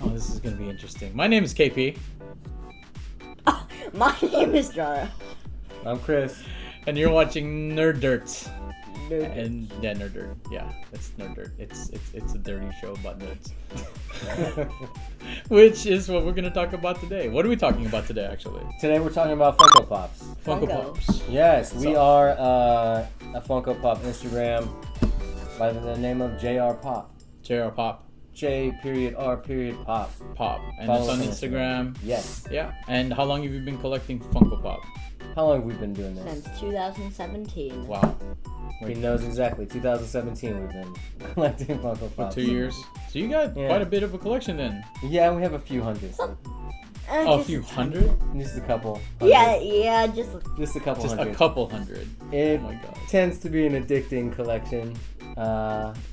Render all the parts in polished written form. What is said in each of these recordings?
Oh, this is gonna be interesting. My name is KP. Oh, my name is Jara. I'm Chris. And you're watching NerdDirt. NerdDirt. And yeah, NerdDirt. Yeah, it's NerdDirt. It's a dirty show about nerds. Which is what we're gonna talk about today. What are we talking about today, actually? Today we're talking about Funko Pops. Funko Pops. Yes, we are a Funko Pop Instagram by the name of JR Pop. JR Pop. J.R.Pop. Pop. And Follow it's on us Instagram. Yes. Yeah. And how long have you been collecting Funko Pop? How long have we been doing this? Since 2017. Wow. He knows exactly. 2017 we've been collecting Funko For Pops. 2 years. So you got quite a bit of a collection then. Yeah, we have a few hundred. A few hundred? Just a couple. Yeah, just a couple Just hundred. a couple hundred. It Oh my god. tends to be an addicting collection.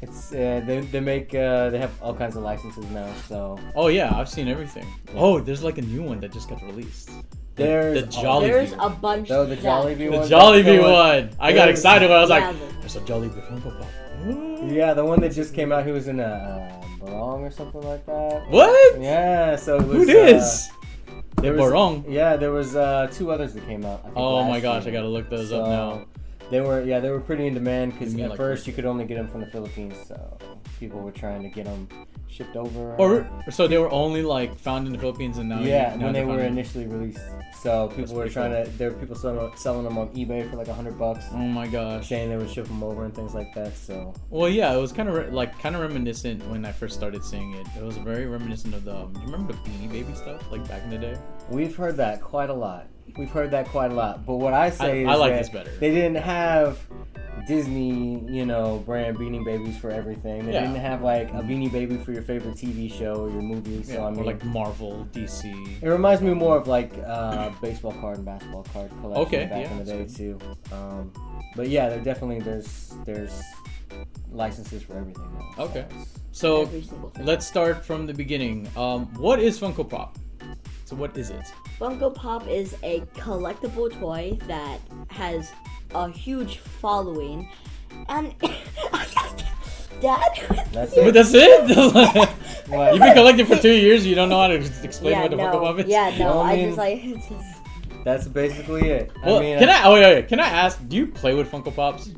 It's they make they have all kinds of licenses now. So Oh yeah, I've seen everything. Yeah. Oh, there's like a new one that just got released. There's the Jolibee. there's a bunch. Oh, the Jolibee The one. Jolibee one. I got There's- excited when I was Yeah, like, "There's a Jolibee Funko Pop." Yeah, the one that just came out. He was in a barong or something like that. What? Yeah, so it was. Who this? There was, barong. Yeah, there was two others that came out. I think, Oh last my gosh, I year. gotta look those up now. They were pretty in demand because You mean at like first you could only get them from the Philippines, so people were trying to get them shipped over. Or so they were only like found in the Philippines and now. Yeah, now when they they're were found in- initially released, so people were pretty trying to. There were people selling them on eBay for like $100, Oh my gosh. saying they would ship them over and things like that. So Well, yeah, it was kind of reminiscent when I first started seeing it. It was very reminiscent of the. Do you remember the Beanie Baby stuff like back in the day? we've heard that quite a lot. But what I say is I like that this better. they didn't have Disney, brand Beanie Babies for everything. They Yeah. didn't have like a Beanie Baby for your favorite TV show or your movie. So I mean, or like Marvel, DC. it reminds me more of like baseball card and basketball card collection Okay, back yeah, in the day so- too. But yeah, there's licenses for everything now. Okay. it's- So Every single thing. let's start from the beginning. What is Funko Pop? So what is it? Funko Pop is a collectible toy that has a huge following, and Dad. That's But it. that's it? What? You've been collecting for 2 years. You don't know how to explain what the no, Funko Pop is? Yeah, no, No, I I mean- just like it's just. That's basically it. Well, can I ask? Do you play with Funko Pops?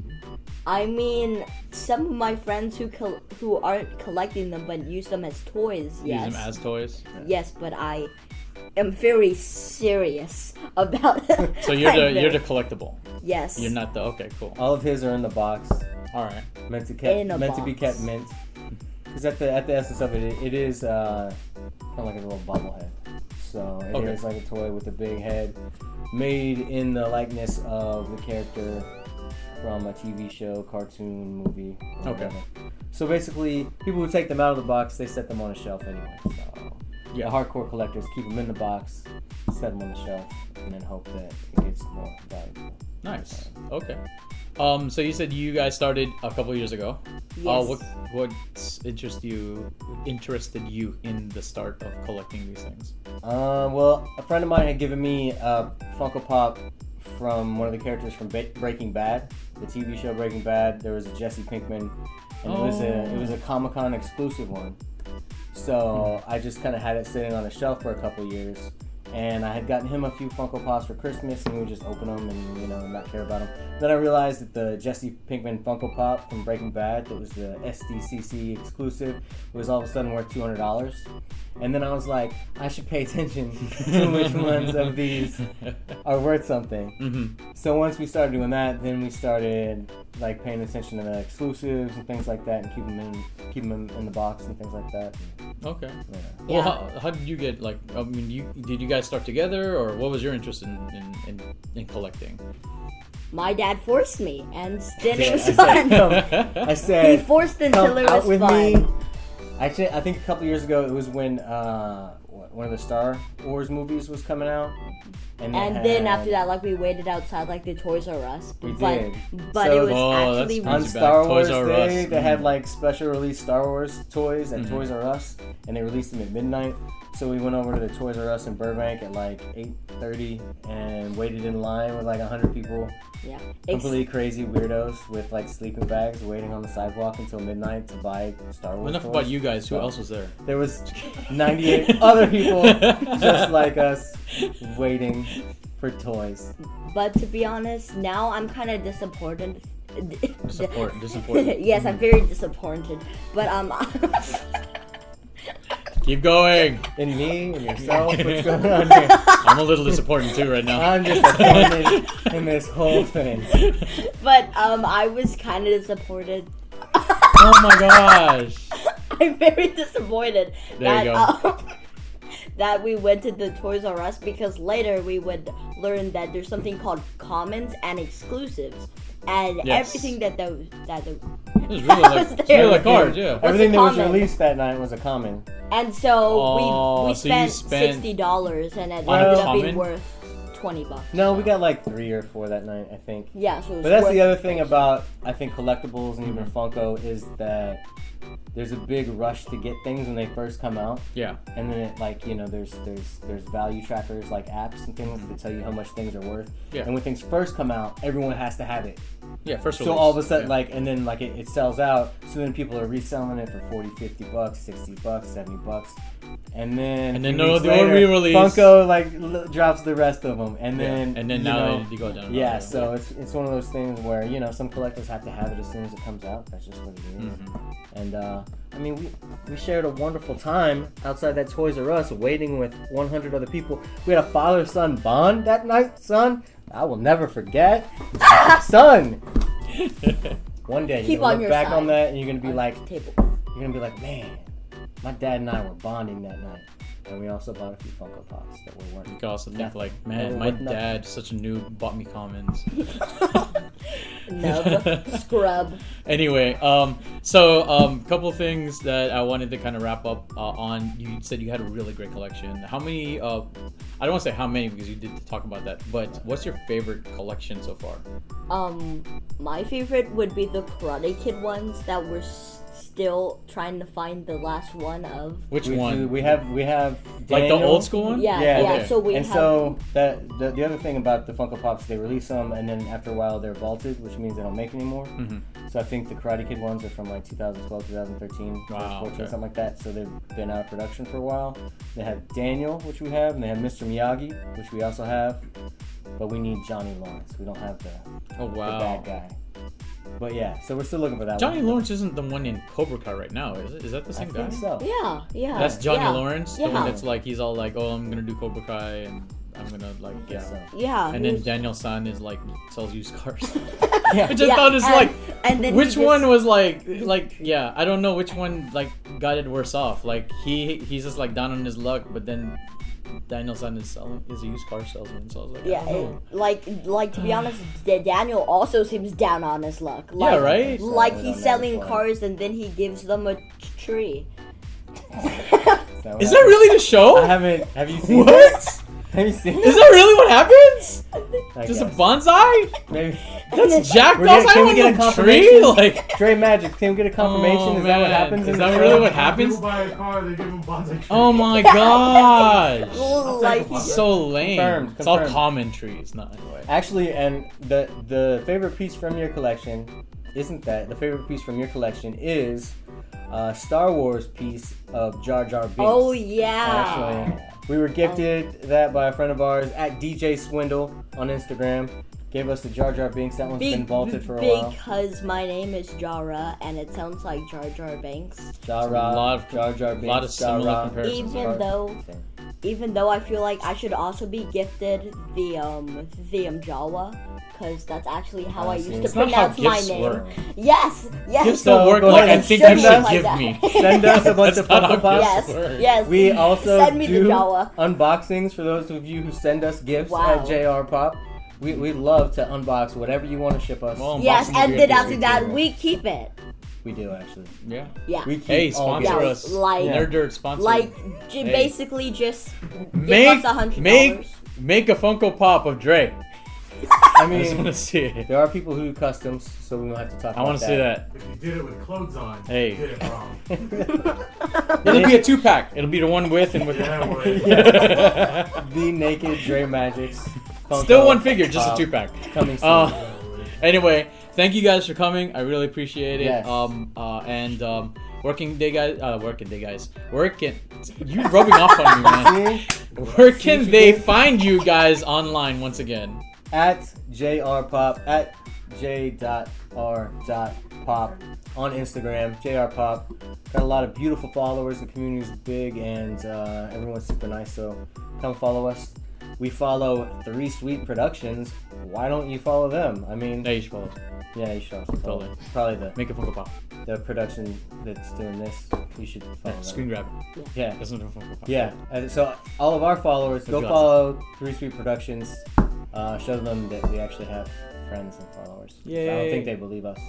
I mean, some of my friends who aren't collecting them but use them as toys. Yes. Use them as toys. Yes, but I am very serious about. So you're the collectable. Yes. You're not the okay, cool. All of his are in the box, All right. meant to In a be box. kept mint. Because at the essence of it is kind of like a little bobblehead. So it is Okay. like a toy with a big head, made in the likeness of the character from a TV show, cartoon, movie. or Okay. whatever. So basically, people who take them out of the box, they set them on a shelf anyway. So Yeah. the hardcore collectors keep them in the box, set them on the shelf, and then hope that it gets more valuable. Nice. Okay. So you said you guys started a couple years ago. Yes. What interested you in the start of collecting these things? Well, a friend of mine had given me a Funko Pop from one of the characters from Breaking Bad, the TV show Breaking Bad. There was a Jesse Pinkman, and it was a Comic-Con exclusive one. So I just kind of had it sitting on a shelf for a couple years, and I had gotten him a few Funko Pops for Christmas, and he would just open them and not care about them. Then I realized that the Jesse Pinkman Funko Pop from Breaking Bad, that was the SDCC exclusive, was all of a sudden worth $200. And then I was like, I should pay attention to which ones of these are worth something. Mm-hmm. So once we started doing that, then we started like paying attention to the exclusives and things like that, and keep them in the box and things like that. Okay. Yeah. Well, how did you get did you guys start together, or what was your interest in collecting? My dad forced me, and then it was I fun. said, I said, He forced until come it was out with fun. me. Actually, I think a couple years ago it was when one of the Star Wars movies was coming out, And then after that, like we waited outside like the Toys R Us. We but, did. But So- it was actually on Back. Star Wars Toys R Day, Us. they had like special release Star Wars toys at Mhm. Toys R Us, and they released them at midnight. So we went over to the Toys R Us in Burbank at like 8:30 and waited in line with like 100 people, yeah. completely crazy weirdos with like sleeping bags, waiting on the sidewalk until midnight to buy Star Wars. Enough toys. about you guys. Who else was there? There was 98 other people just like us waiting for toys. But to be honest, now I'm kind of disappointed. Disappointed. Yes, I'm very disappointed. But Keep going. In me and yourself, what's going on here? I'm a little disappointed too right now. I'm disappointed in this whole thing. but I was kind of disappointed. Oh my gosh. I'm very disappointed There you go. That we went to the Toys R Us because later we would learn that there's something called commons and exclusives, and Yes. everything that It was really that like, was it's there. really like cards, yeah. Everything that was common. released that night was a common. And so Oh, we so you spent spent $60, and it on a ended up common? being worth $20. No, we got like 3 or 4 that night, I think. Yeah, so it was But that's worth the other it. thing about, I think, collectibles and even Mhm. Funko is that there's a big rush to get things when they first come out, Yeah. and then it, like, you know, there's value trackers like apps and things that tell you how much things are worth. Yeah. And when things first come out, everyone has to have it. Yeah, first So release. all of a sudden, Yeah. like, and then like it sells out. So then people are reselling it for $40, $50, $60, $70, and then And then a few weeks they'll do a later, re-release. Funko like drops the rest of them, and then and then you now know, you go down. yeah. So it's one of those things where, you know, some collectors have to have it as soon as it comes out. That's just what it is. Mhm. And I mean, we shared a wonderful time outside that Toys R Us, waiting with 100 other people. We had a father-son bond that night, son. I will never forget, son. One day Keep you're on gonna your look back side. on that and you're gonna be like, Table. man, my dad and I were bonding that night, and we also bought a few Funko Pops that were worth. You could also think Nothing. like, They man, were my worth nothing. dad, such a noob, bought me commons. Nub. Scrub. Anyway, couple things that I wanted to kind of wrap up on. You said you had a really great collection. How many? I don't want to say how many because you did talk about that. But what's your favorite collection so far? My favorite would be the Karate Kid ones that we're still trying to find the last one of. Which We one? We have like the Daniel. old school one? Yeah, Yeah. yeah. Okay. So we And have. so the other thing about the Funko Pops, they release them, and then after a while they're vaulted, which means they don't make anymore. Mhm. So I think the Karate Kid ones are from like 2012, 2013, Wow, 2014, okay. something like that. So they've been out of production for a while. They have Daniel, which we have, and they have Mr. Miyagi, which we also have. But we need Johnny Lawrence. We don't have the Oh wow. bad guy. But yeah, so we're still looking for that Johnny one. Lawrence isn't the one in Cobra Kai right now, is it? Is that the I same guy? think so. Yeah, yeah. That's Johnny yeah. Lawrence, the Yeah. one that's like he's all like, oh, I'm gonna do Cobra Kai and I'm gonna like yeah. So, Yeah. And he then was- Daniel San is like sells used cars. yeah. I just thought it's like and then he which just- one was like yeah, I don't know which one like got it worse off. Like he's just like down on his luck, but then Daniel San is a used car salesman, so I was like, Yeah, I don't know. like to be honest, Daniel also seems down on his luck. Like, Yeah, right? Like So, he's on selling that one. cars and then he gives them a tree. Is that really the show? I haven't. Have you seen What? this? Have you seen Is that really what happens? I Just a guess. bonsai? Maybe. That's jacked We're off. gonna- I can we don't get a know confirmation? tree. Like, Dre Magic, can we get a confirmation? Oh, Is that what man. happens? Is in that the really show? what happens? People buy a car, they give them bonsai trees. oh my gosh. Like Confirmed. So lame. Confirmed, It's all confirmed. common trees, not anyway. Actually, and the favorite piece from your collection isn't that. The favorite piece from your collection is a Star Wars piece of Jar Jar Binks. Oh yeah. Actually, we were gifted that by a friend of ours at DJ Swindle on Instagram. Gave us the Jar Jar Binks. That one's been vaulted for a while. Because my name is Jara and it sounds like Jar Jar Banks. Jar A lot of- Jar Jar Binks. lot of Jar similar Rar. comparisons. Even though I feel like I should also be gifted the Jawa, because that's actually how I see. used to It's not how pronounce my gifts name. work. Yes, yes. Gifts So, don't work go like ahead I and think send you should us- give like me. that. Send us a bunch That's of not how Funko Pops. Yes, work. yes. We also Send me the do Jawa. unboxings for those of you who send us gifts Wow. at JR Pop. We love to unbox whatever you want to ship us. Well, Yes, Unboxing and would then be a after good that, idea. we keep it. We do actually. Yeah. Yeah. We keep Hey, all sponsor gifts. us. like- Yeah. NerdDirt sponsor. Like, Hey. basically just give Make us $100. make a Funko Pop of Dre. I I just want mean, to see it. there are people who do customs, so we don't have to talk I about want to see that. If you did it with clothes on, Hey. you did it wrong. It'll be a 2-pack. It'll be the one with and with. Yeah, it would. The naked Dre Magics. Funko Still one figure, just a Pop 2-pack. Coming soon. Uh, Anyway, thank you guys for coming. I really appreciate it. Yes. Working day guys. You rubbing off on me, man. See? Where can they find you guys online once again? At JRPop, at j.r.pop on Instagram, JRPop. Got a lot of beautiful followers. The community's big and everyone's super nice, so come follow us. We follow 3 Sweet Productions. Why don't you follow them? I mean, Yeah, you should follow. yeah, you should also follow. Totally. Probably Make a Funko Pop. the production that's doing this. You should follow them. Screen grab it. Yeah. That's not a Funko Pop. Yeah, and so all of our followers, go Good. follow 3 Sweet Productions. Show them that we actually have friends and followers. 'Cause I Yay. don't think they believe us.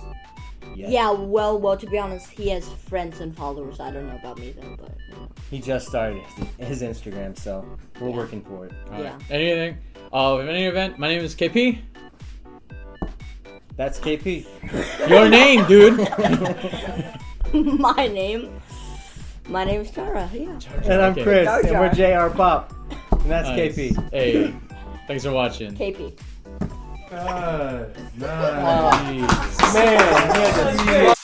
Yet. Yeah, well, to be honest, he has friends and followers. I don't know about me though, but He just started his Instagram, so we're working for it. All right. Yeah. Anything? In any event, my name is KP. That's KP. Your name, dude. my name's Chara. Yeah. And I'm Okay. Chris, Jar and we're Jar. JR Pop. And that's Nice. KP. Hey, thanks for watching. KP. Nice. Man, he had to